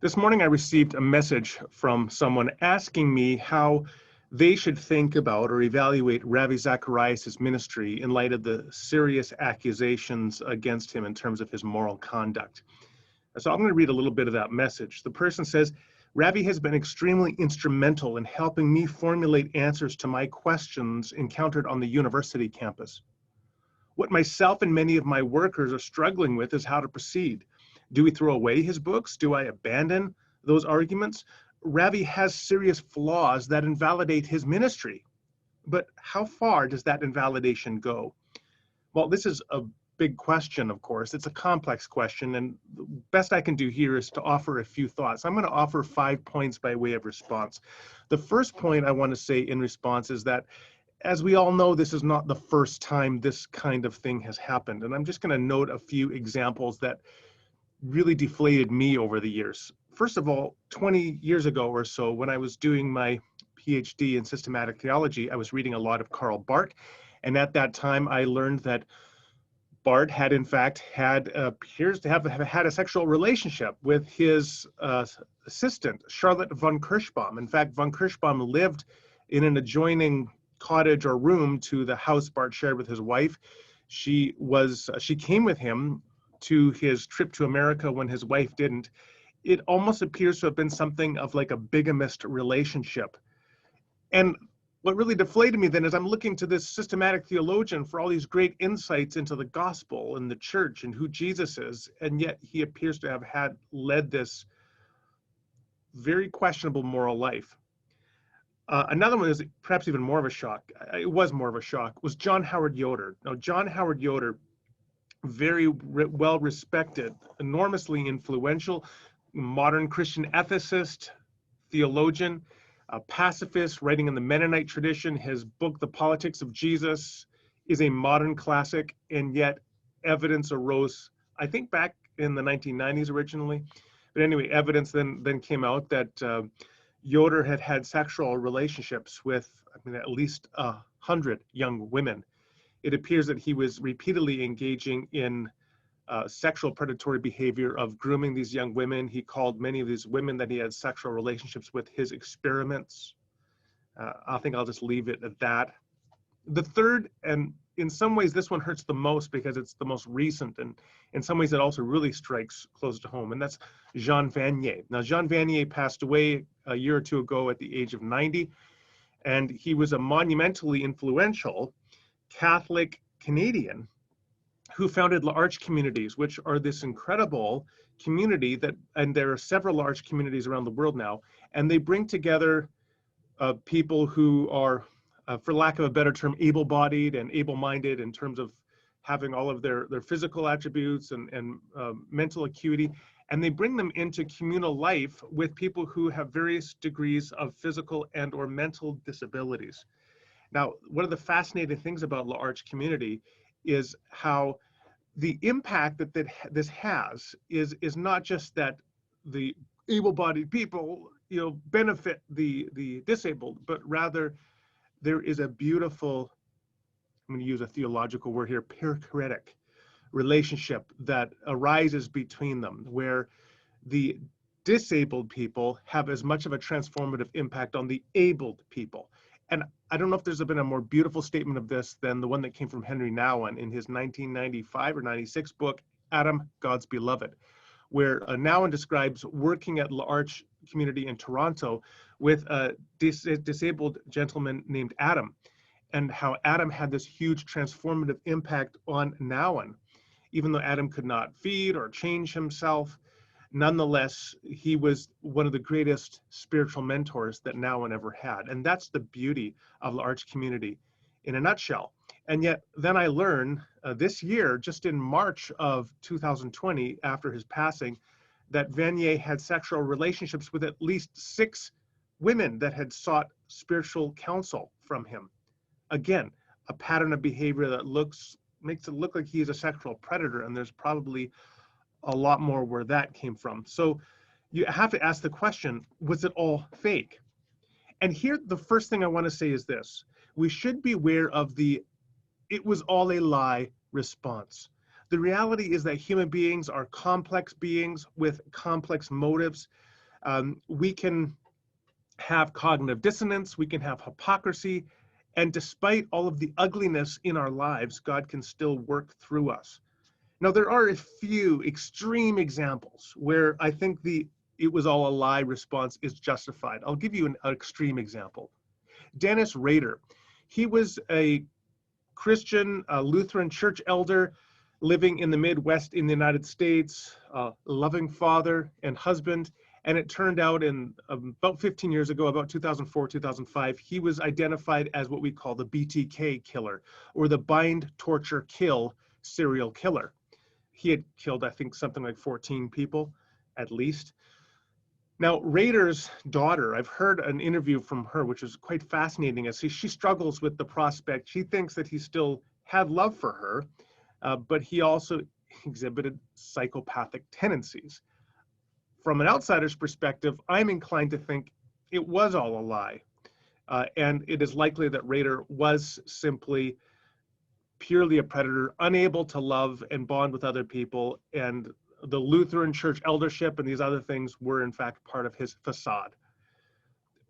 This morning, I received a message from someone asking me how they should think about or evaluate Ravi Zacharias' ministry in light of the serious accusations against him in terms of his moral conduct. So I'm going to read a little bit of that message. The person says, Ravi has been extremely instrumental in helping me formulate answers to my questions encountered on the university campus. What myself and many of my workers are struggling with is how to proceed. Do we throw away his books? Do I abandon those arguments? Ravi has serious flaws that invalidate his ministry. But how far does that invalidation go? Well, this is a big question, of course. It's a complex question, and the best I can do here is to offer a few thoughts. I'm going to offer 5 points by way of response. The first point I want to say in response is that, as we all know, this is not the first time this kind of thing has happened. And I'm just going to note a few examples that really deflated me over the years. First of all, 20 years ago or so, when I was doing my PhD in systematic theology, I was reading a lot of Karl Barth. And at that time, I learned that Barth had, in fact, appears to have had a sexual relationship with his assistant, Charlotte von Kirschbaum. In fact, von Kirschbaum lived in an adjoining cottage or room to the house Barth shared with his wife. She came with him to his trip to America when his wife didn't. It almost appears to have been something of like a bigamist relationship. And what really deflated me then is I'm looking to this systematic theologian for all these great insights into the gospel and the church and who Jesus is, and yet he appears to have led this very questionable moral life. Another one is perhaps even more of a shock. It was more of a shock, was John Howard Yoder. Now, John Howard Yoder, very well respected, enormously influential, modern Christian ethicist, theologian, a pacifist, writing in the Mennonite tradition. His book, The Politics of Jesus, is a modern classic, and yet evidence arose, I think, back in the 1990s originally. But anyway, evidence then came out that Yoder had had sexual relationships with, at least 100 young women. It appears that he was repeatedly engaging in sexual predatory behavior of grooming these young women. He called many of these women that he had sexual relationships with his experiments. I think I'll just leave it at that. The third, and in some ways this one hurts the most because it's the most recent, and in some ways it also really strikes close to home, and that's Jean Vanier. Now, Jean Vanier passed away a year or two ago at the age of 90, and he was a monumentally influential Catholic Canadian who founded L'Arche Communities, which are this incredible community and there are several large communities around the world now, and they bring together people who are, for lack of a better term, able-bodied and able-minded in terms of having all of their physical attributes and mental acuity, and they bring them into communal life with people who have various degrees of physical and or mental disabilities. Now, one of the fascinating things about L'Arche Community is how the impact that this has is not just that the able-bodied people benefit the disabled, but rather there is a beautiful, I'm going to use a theological word here, perichoretic relationship that arises between them, where the disabled people have as much of a transformative impact on the abled people. And I don't know if there's been a more beautiful statement of this than the one that came from Henry Nouwen in his 1995 or 96 book, Adam, God's Beloved, where Nouwen describes working at L'Arche Community in Toronto with a disabled gentleman named Adam, and how Adam had this huge transformative impact on Nouwen. Even though Adam could not feed or change himself, nonetheless, he was one of the greatest spiritual mentors that Nouwen ever had. And that's the beauty of L'Arche Community in a nutshell. And yet then I learned this year, just in March of 2020, after his passing, that Vanier had sexual relationships with at least 6 women that had sought spiritual counsel from him. Again, a pattern of behavior that makes it look like he's a sexual predator, and there's probably a lot more where that came from. So you have to ask the question, was it all fake? And here, the first thing I want to say is this: we should be aware of the "it was all a lie" response. The reality is that human beings are complex beings with complex motives. We can have cognitive dissonance, we can have hypocrisy, and despite all of the ugliness in our lives, God can still work through us. Now, there are a few extreme examples where I think the "it was all a lie" response is justified. I'll give you an extreme example. Dennis Rader. He was a Christian Lutheran church elder living in the Midwest in the United States, loving father and husband. And it turned out in about 15 years ago, about 2004, 2005, he was identified as what we call the BTK killer, or the bind, torture, kill serial killer. He had killed, I think, something like 14 people at least. Now, Rader's daughter, I've heard an interview from her, which is quite fascinating, as she struggles with the prospect. She thinks that he still had love for her, but he also exhibited psychopathic tendencies. From an outsider's perspective, I'm inclined to think it was all a lie. And it is likely that Rader was simply purely a predator, unable to love and bond with other people, and the Lutheran church eldership and these other things were in fact part of his facade.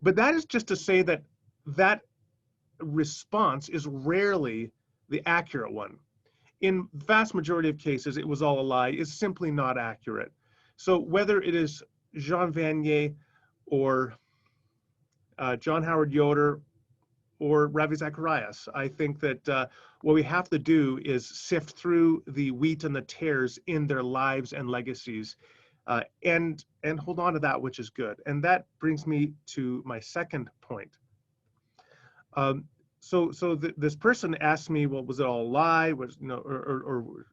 But that is just to say that that response is rarely the accurate one. In the vast majority of cases, "it was all a lie" is simply not accurate. So whether it is Jean Vanier or John Howard Yoder or Ravi Zacharias, I think that what we have to do is sift through the wheat and the tares in their lives and legacies, and hold on to that which is good. And that brings me to my second point. This person asked me, well, was it all a lie? Was, you know, or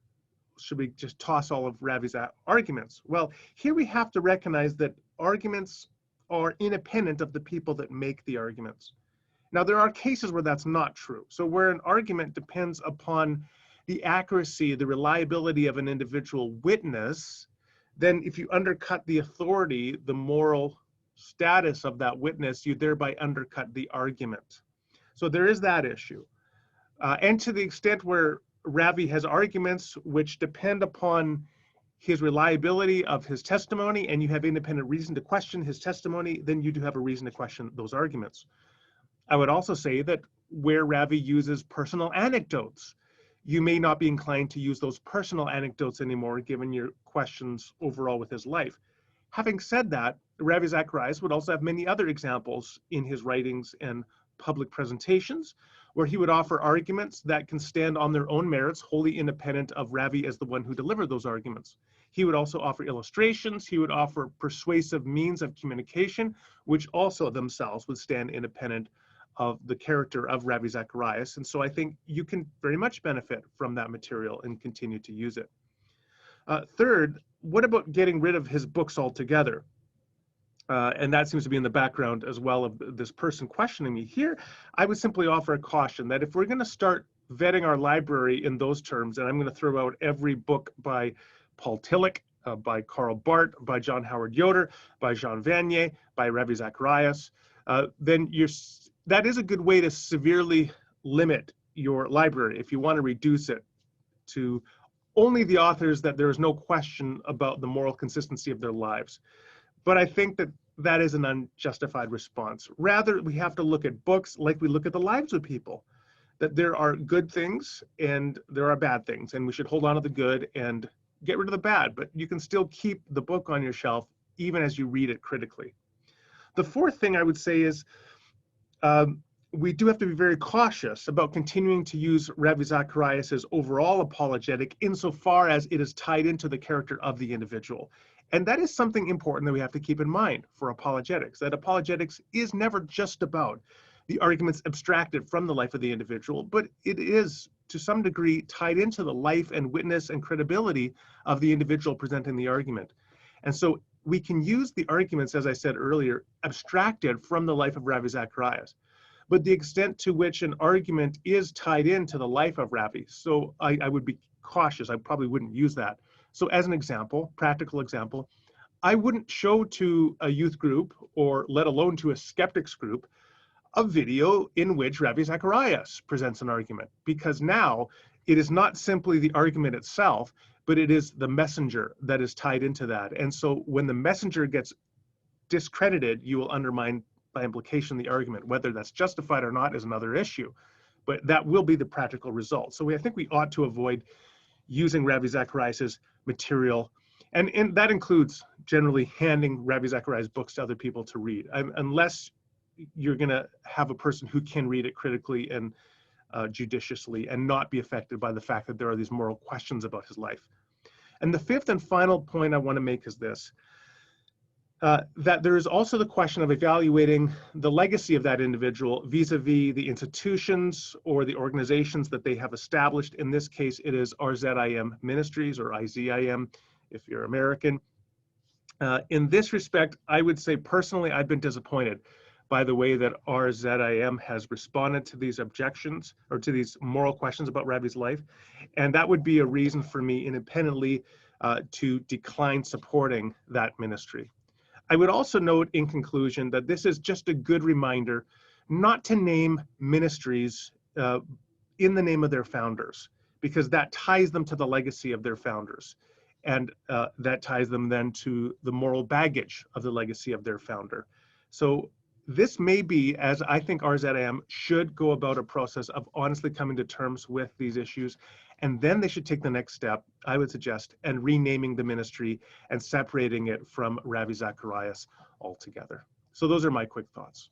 should we just toss all of Ravi's arguments? Well, here we have to recognize that arguments are independent of the people that make the arguments. Now, there are cases where that's not true. So where an argument depends upon the accuracy, the reliability of an individual witness, then if you undercut the authority, the moral status of that witness, you thereby undercut the argument. So there is that issue. And to the extent where Ravi has arguments which depend upon his reliability of his testimony, and you have independent reason to question his testimony, then you do have a reason to question those arguments. I would also say that where Ravi uses personal anecdotes, you may not be inclined to use those personal anecdotes anymore, given your questions overall with his life. Having said that, Ravi Zacharias would also have many other examples in his writings and public presentations where he would offer arguments that can stand on their own merits, wholly independent of Ravi as the one who delivered those arguments. He would also offer illustrations. He would offer persuasive means of communication, which also themselves would stand independent of the character of Ravi Zacharias. And so I think you can very much benefit from that material and continue to use it. Third, what about getting rid of his books altogether? And that seems to be in the background as well of this person questioning me. Here, I would simply offer a caution that if we're going to start vetting our library in those terms, and I'm going to throw out every book by Paul Tillich, by Karl Barth, by John Howard Yoder, by Jean Vanier, by Ravi Zacharias, then that is a good way to severely limit your library if you want to reduce it to only the authors that there is no question about the moral consistency of their lives. But I think that that is an unjustified response. Rather, we have to look at books like we look at the lives of people, that there are good things and there are bad things, and we should hold on to the good and get rid of the bad, but you can still keep the book on your shelf even as you read it critically. The fourth thing I would say is we do have to be very cautious about continuing to use Ravi Zacharias' overall apologetic insofar as it is tied into the character of the individual. And that is something important that we have to keep in mind for apologetics, that apologetics is never just about the arguments abstracted from the life of the individual, but it is to some degree tied into the life and witness and credibility of the individual presenting the argument. And so we can use the arguments, as I said earlier, abstracted from the life of Ravi Zacharias, but the extent to which an argument is tied into the life of Ravi. So I would be cautious. I probably wouldn't use that. So as an example, practical example, I wouldn't show to a youth group or let alone to a skeptics group a video in which Ravi Zacharias presents an argument, because now it is not simply the argument itself, but it is the messenger that is tied into that. And so when the messenger gets discredited, you will undermine by implication the argument. Whether that's justified or not is another issue, but that will be the practical result. So I think we ought to avoid using Ravi Zacharias' material, and that includes generally handing Ravi Zacharias books to other people to read, unless you're going to have a person who can read it critically and judiciously and not be affected by the fact that there are these moral questions about his life. And the fifth and final point I want to make is this, that there is also the question of evaluating the legacy of that individual vis-a-vis the institutions or the organizations that they have established. In this case, it is RZIM Ministries, or IZIM if you're American. In this respect, I would say personally, I've been disappointed by the way that RZIM has responded to these objections or to these moral questions about Ravi's life. And that would be a reason for me independently to decline supporting that ministry. I would also note in conclusion that this is just a good reminder not to name ministries in the name of their founders, because that ties them to the legacy of their founders. And that ties them then to the moral baggage of the legacy of their founder. So this may be, as I think RZIM should go about a process of honestly coming to terms with these issues, and then they should take the next step, I would suggest, and renaming the ministry and separating it from Ravi Zacharias altogether. So those are my quick thoughts.